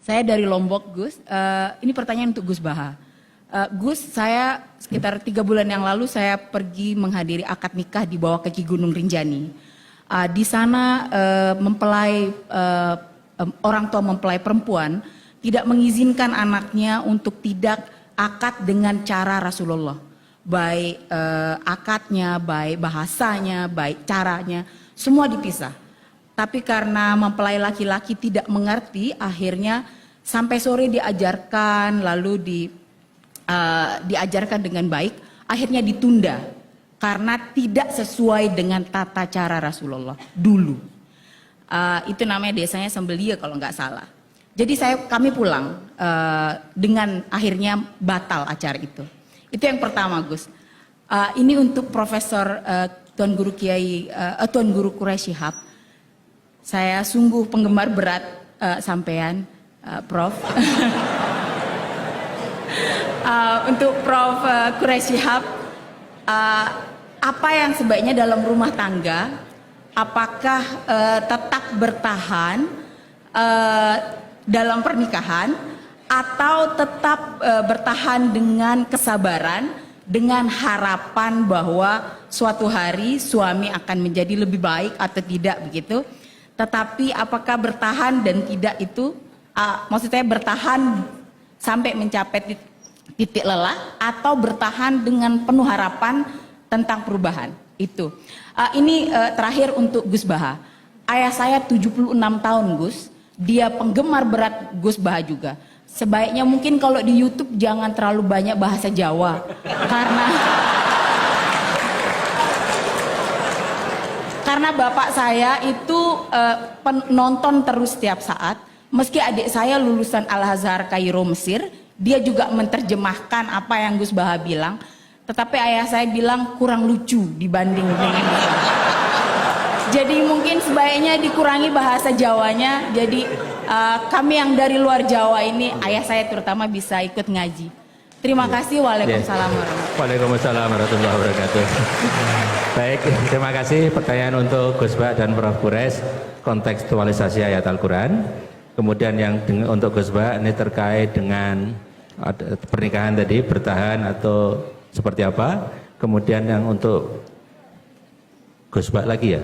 Saya dari Lombok, Gus. Ini pertanyaan untuk Gus Baha. Gus, saya sekitar 3 bulan yang lalu saya pergi menghadiri akad nikah di bawah kaki Gunung Rinjani. Di sana orang tua mempelai perempuan tidak mengizinkan anaknya untuk tidak akad dengan cara Rasulullah. Baik akadnya, baik bahasanya, baik caranya, semua dipisah. Tapi karena mempelai laki-laki tidak mengerti, akhirnya sampai sore diajarkan, lalu diajarkan dengan baik, akhirnya ditunda karena tidak sesuai dengan tata cara Rasulullah dulu. Itu namanya desanya Sembelia kalau nggak salah. Jadi kami pulang dengan akhirnya batal acara itu. Itu yang pertama, Gus. Ini untuk Profesor Tuan Guru Tuan Guru Quraisy Shihab. Saya sungguh penggemar berat sampean, Prof. Untuk Prof Quraisy Shihab, apa yang sebaiknya dalam rumah tangga? Apakah tetap bertahan dalam pernikahan atau tetap bertahan dengan kesabaran, dengan harapan bahwa suatu hari suami akan menjadi lebih baik atau tidak begitu? Tetapi apakah bertahan dan tidak itu, maksudnya bertahan sampai mencapai titik lelah atau bertahan dengan penuh harapan tentang perubahan itu. Ini terakhir untuk Gus Baha. Ayah saya 76 tahun, Gus. Dia penggemar berat Gus Baha juga. Sebaiknya mungkin kalau di YouTube jangan terlalu banyak bahasa Jawa karena bapak saya itu penonton terus setiap saat. Meski adik saya lulusan Al-Azhar Kairo Mesir, dia juga menerjemahkan apa yang Gus Baha bilang. Tetapi ayah saya bilang kurang lucu dibanding dengan dia. Jadi mungkin sebaiknya dikurangi bahasa Jawanya. Jadi kami yang dari luar Jawa ini, ayah saya terutama bisa ikut ngaji. Terima kasih. Waalaikumsalam warahmatullahi wabarakatuh. Baik, terima kasih. Pertanyaan untuk Gus Baha dan Prof. Quraisy, kontekstualisasi ayat Al-Quran. Kemudian yang untuk Gus Baha ini terkait dengan pernikahan tadi, bertahan atau seperti apa. Kemudian yang untuk Gus Baha lagi ya,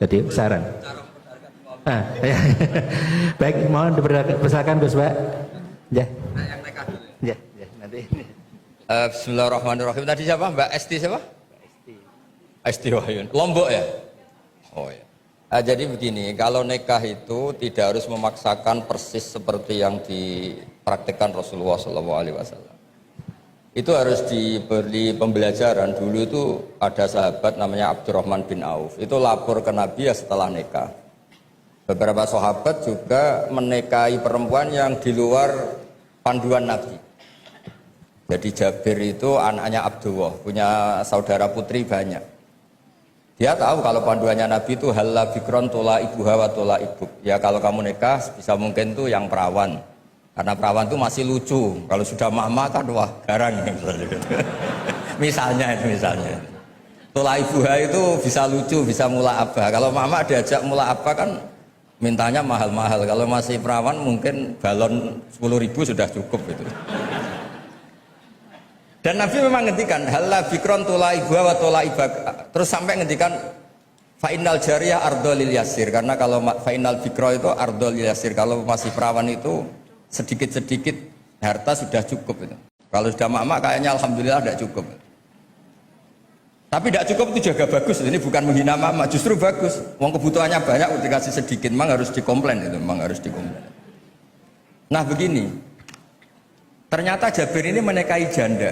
jadi saran. Ya. Baik, mohon dipersilakan Gus Baha. Ya. Ya, nanti. Bismillahirrahmanirrahim. Tadi siapa? Mbak Esti siapa? Esti Wahyun. Lombok ya? Oh ya. Jadi begini, kalau nikah itu tidak harus memaksakan persis seperti yang dipraktikkan Rasulullah SAW. Itu harus diberi pembelajaran. Dulu itu ada sahabat namanya Abdurrahman bin Auf. Itu lapor ke Nabi ya setelah nikah. Beberapa sahabat juga menikahi perempuan yang di luar panduan Nabi. Jadi Jabir itu anaknya Abdullah, punya saudara putri banyak. Dia tahu kalau panduannya Nabi itu halla bikron tola ibuha wa tola ibuk. Ya kalau kamu nikah bisa mungkin tuh yang perawan. Karena perawan itu masih lucu. Kalau sudah mama kan wah garang. Misalnya. Tola ibuha itu bisa lucu, bisa mula apa. Kalau mama diajak mula apa kan mintanya mahal-mahal. Kalau masih perawan mungkin balon 10.000 sudah cukup itu. Dan Nabi memang ngendikan halla bikron tola ibuha wa tola ibak. Terus sampai ngendikan fainal jariyah ardolil yasir. Karena kalau fainal bikro itu ardolil yasir. Kalau masih perawan itu sedikit-sedikit harta sudah cukup itu. Kalau sudah mak-mak kayaknya alhamdulillah tidak cukup. Tapi tidak cukup itu juga bagus. Ini bukan menghina mama, justru bagus. Uang kebutuhannya banyak, dikasih sedikit, memang harus dikomplain itu, memang harus dikomplain. Nah begini, ternyata Jabir ini menikahi janda.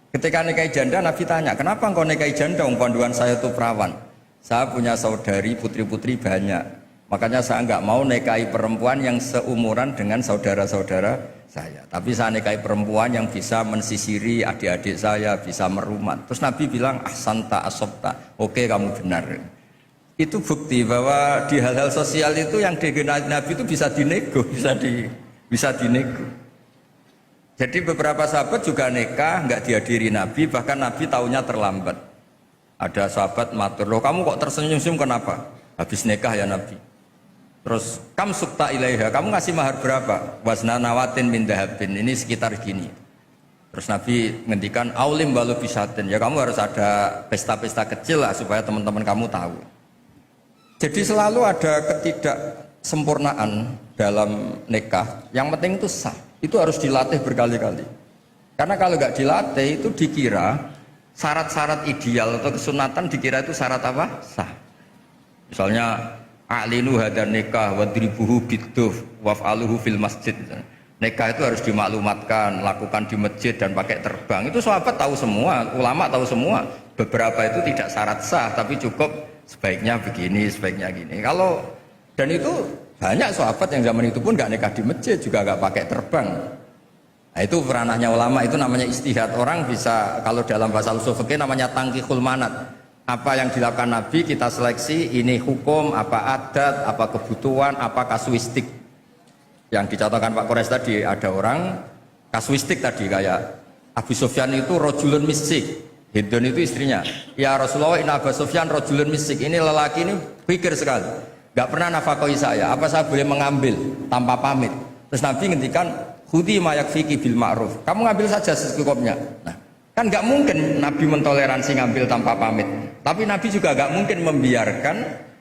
Ketika nikahi janda, Nabi tanya, kenapa engkau nikahi janda? Panduan saya itu perawan. Saya punya saudari, putri-putri banyak. Makanya saya nggak mau nikahi perempuan yang seumuran dengan saudara-saudara saya. Tapi saya nikahi perempuan yang bisa mensisiri adik-adik saya, bisa merumat. Terus Nabi bilang, ahsanta asobta, oke kamu benar. Itu bukti bahwa di hal-hal sosial itu yang dikenal Nabi itu bisa dinego, bisa dinego. Jadi beberapa sahabat juga nikah, nggak dihadiri Nabi, bahkan Nabi taunya terlambat. Ada sahabat matur, loh kamu kok tersenyum-senyum kenapa? Habis nikah ya Nabi. Terus kam sukta ilaiha, kamu ngasih mahar berapa? Wasna nawatin min dahabin, ini sekitar gini. Terus Nabi ngendikan aulim walau bisatin, ya kamu harus ada pesta-pesta kecil lah supaya teman-teman kamu tahu. Jadi selalu ada ketidaksempurnaan dalam nikah. Yang penting itu sah, itu harus dilatih berkali-kali. Karena kalau nggak dilatih itu dikira syarat-syarat ideal atau kesunatan dikira itu syarat apa? Sah. Misalnya a'linu hadan nikah wadribuhu biduf waf'aluhu fil masjid. Nikah itu harus dimaklumatkan, lakukan di masjid dan pakai terbang. Itu sahabat tahu semua, ulama tahu semua. Beberapa itu tidak syarat sah, tapi cukup sebaiknya begini, sebaiknya gini. Kalau dan itu banyak sahabat yang zaman itu pun nggak nikah di masjid, juga nggak pakai terbang. Nah, itu ranahnya ulama, itu namanya istihad. Orang bisa, kalau dalam bahasa usul fikih namanya tangkihul manat. Apa yang dilakukan Nabi kita seleksi, ini hukum, apa adat, apa kebutuhan, apa kasuistik. Yang dicontohkan Pak Kores tadi, ada orang kasuistik tadi, kayak Abu Sufyan itu rojulun misik, Hindun itu istrinya. Ya Rasulullah, ini Abu Sufyan rojulun misik, ini lelaki ini pikir sekali, gak pernah nafkahi saya, apa saya boleh mengambil tanpa pamit? Terus Nabi ngendikan, khudi mayak fiki bil ma'ruf, kamu ngambil saja secukupnya. Nah, kan nggak mungkin Nabi mentoleransi ngambil tanpa pamit, tapi Nabi juga nggak mungkin membiarkan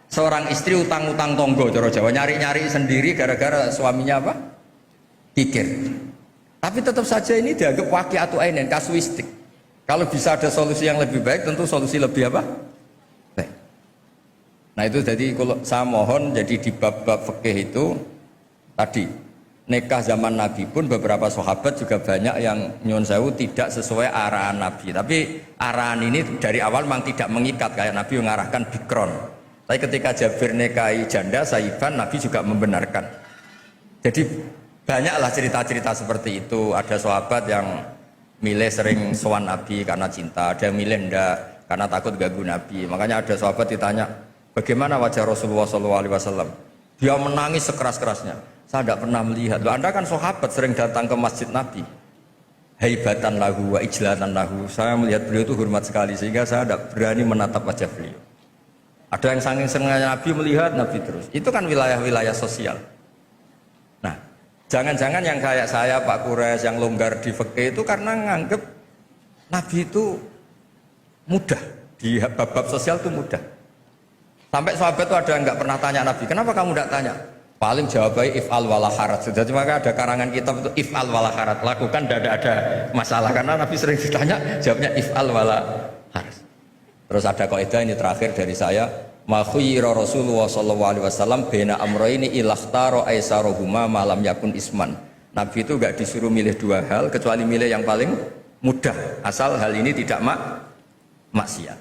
seorang istri utang-utang tonggo, cara Jawa, nyari-nyari sendiri gara-gara suaminya apa? Kikir. Tapi tetap saja ini dianggap waqi'atu ainin, kasuistik. Kalau bisa ada solusi yang lebih baik, tentu solusi lebih apa? Baik. Nah itu jadi kalau saya mohon, jadi di bab-bab fikih itu tadi nikah zaman Nabi pun beberapa sahabat juga banyak yang nyuwun sewu tidak sesuai arahan Nabi. Tapi arahan ini dari awal memang tidak mengikat, kayak Nabi mengarahkan bikron. Tapi ketika Jabir nikahi janda Saiban, Nabi juga membenarkan. Jadi banyaklah cerita-cerita seperti itu. Ada sahabat yang milih sering sowan Nabi karena cinta, ada yang milih enggak karena takut ganggu Nabi. Makanya ada sahabat ditanya, bagaimana wajah Rasulullah SAW? Dia menangis sekeras-kerasnya. Saya tidak pernah melihat. Loh, Anda kan sahabat sering datang ke masjid Nabi. Haibatan lahu wa ijlatan lahu. Saya melihat beliau itu hormat sekali sehingga saya tidak berani menatap wajah beliau. Ada yang saking senangnya Nabi melihat Nabi terus. Itu kan wilayah-wilayah sosial. Nah, jangan-jangan yang kayak saya Pak Kures yang longgar di fikih itu karena nganggep Nabi itu mudah. Di bab-bab sosial itu mudah. Sampai sahabat itu ada yang nggak pernah tanya Nabi, kenapa kamu tidak tanya? Paling jawabannya if'al wala harat. Jadi maka ada karangan kitab itu if'al wala harat, lakukan, tidak ada masalah. Karena Nabi sering ditanya, jawabnya if'al wala harat. Terus ada kaidah ini terakhir dari saya, ma khuyira Rasulullah sallallahu alaihi wasallam baina amrayni ilakhtara aisarohuma malam yakun isman. Nabi itu enggak disuruh milih dua hal kecuali milih yang paling mudah, asal hal ini tidak maksiat.